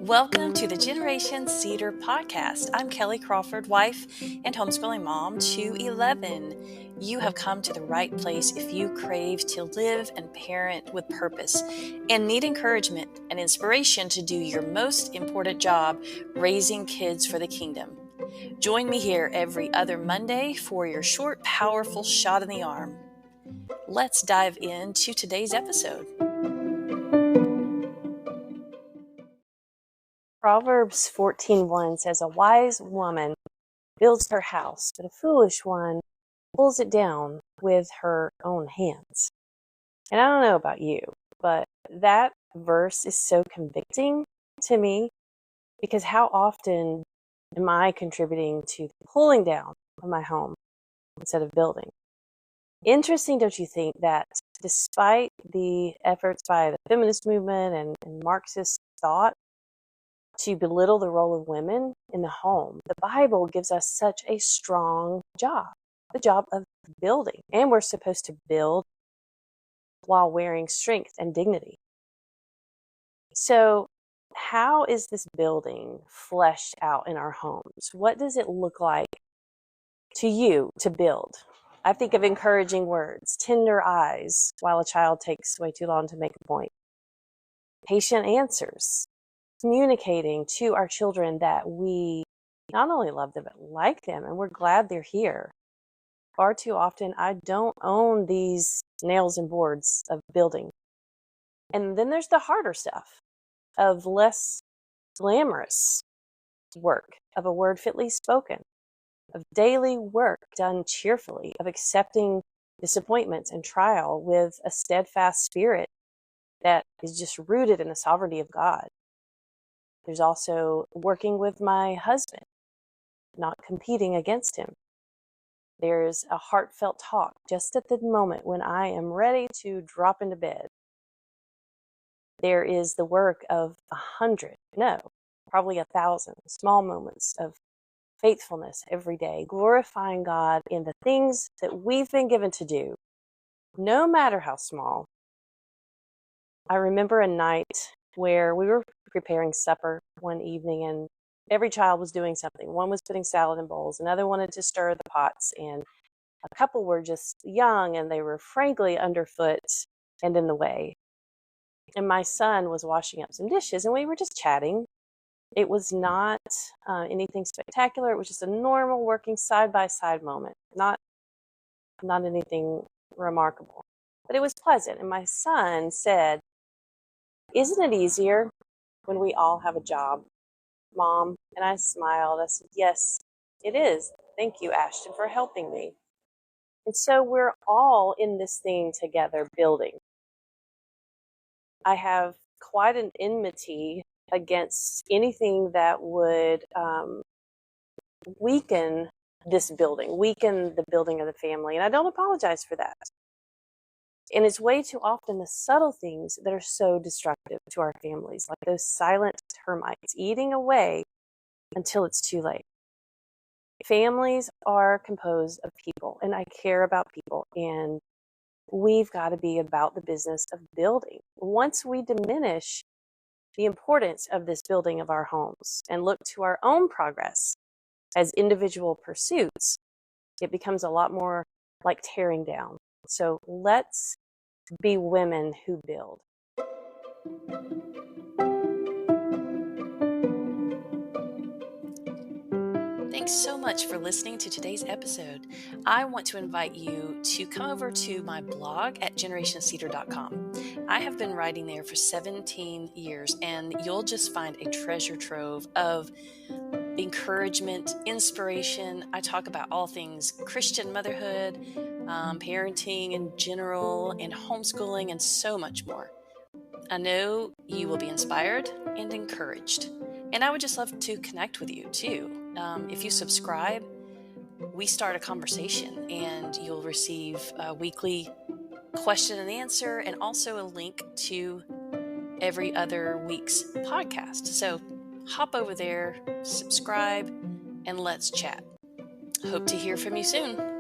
Welcome to the Generation Cedar podcast. I'm Kelly Crawford, wife and homeschooling mom to 11. You have come to the right place if you crave to live and parent with purpose and need encouragement and inspiration to do your most important job, raising kids for the kingdom. Join me here every other Monday for your short, powerful shot in the arm. Let's dive into today's episode. Proverbs 14:1 says, "A wise woman builds her house, but a foolish one pulls it down with her own hands." And I don't know about you, but that verse is so convicting to me, because how often am I contributing to the pulling down of my home instead of building? Interesting, don't you think, that despite the efforts by the feminist movement and Marxist thought to belittle the role of women in the home, the Bible gives us such a strong job, the job of building. And we're supposed to build while wearing strength and dignity. So how is this building fleshed out in our homes? What does it look like to you to build? I think of encouraging words, tender eyes while a child takes way too long to make a point, patient answers, communicating to our children that we not only love them, but like them, and we're glad they're here. Far too often, I don't own these nails and boards of building. And then there's the harder stuff of less glamorous work, of a word fitly spoken, of daily work done cheerfully, of accepting disappointments and trial with a steadfast spirit that is just rooted in the sovereignty of God. There's also working with my husband, not competing against him. There's a heartfelt talk just at the moment when I am ready to drop into bed. There is the work of 100, probably 1,000 small moments of faithfulness every day, glorifying God in the things that we've been given to do, no matter how small. I remember a night where we were preparing supper one evening, and every child was doing something. One was putting salad in bowls, another wanted to stir the pots, and a couple were just young and they were frankly underfoot and in the way. And my son was washing up some dishes, and we were just chatting. It was not anything spectacular. It was just a normal working side-by-side moment, not anything remarkable. But it was pleasant. And my son said, "Isn't it easier when we all have a job, Mom?" And I smiled. I said, "Yes, it is. Thank you, Ashton, for helping me." And so we're all in this thing together, building. I have quite an enmity against anything that would weaken this building, weaken the building of the family. And I don't apologize for that. And it's way too often the subtle things that are so destructive to our families, like those silent termites eating away until it's too late. Families are composed of people, and I care about people, and we've got to be about the business of building. Once we diminish the importance of this building of our homes and look to our own progress as individual pursuits, it becomes a lot more like tearing down. So let's be women who build. Thanks so much for listening to today's episode. I want to invite you to come over to my blog at generationcedar.com. I have been writing there for 17 years, and you'll just find a treasure trove of encouragement, inspiration. I talk about all things Christian motherhood, parenting in general, and homeschooling, and so much more. I know you will be inspired and encouraged. And I would just love to connect with you too. If you subscribe, we start a conversation, and you'll receive a weekly question and answer, and also a link to every other week's podcast. So hop over there, subscribe, and let's chat. Hope to hear from you soon.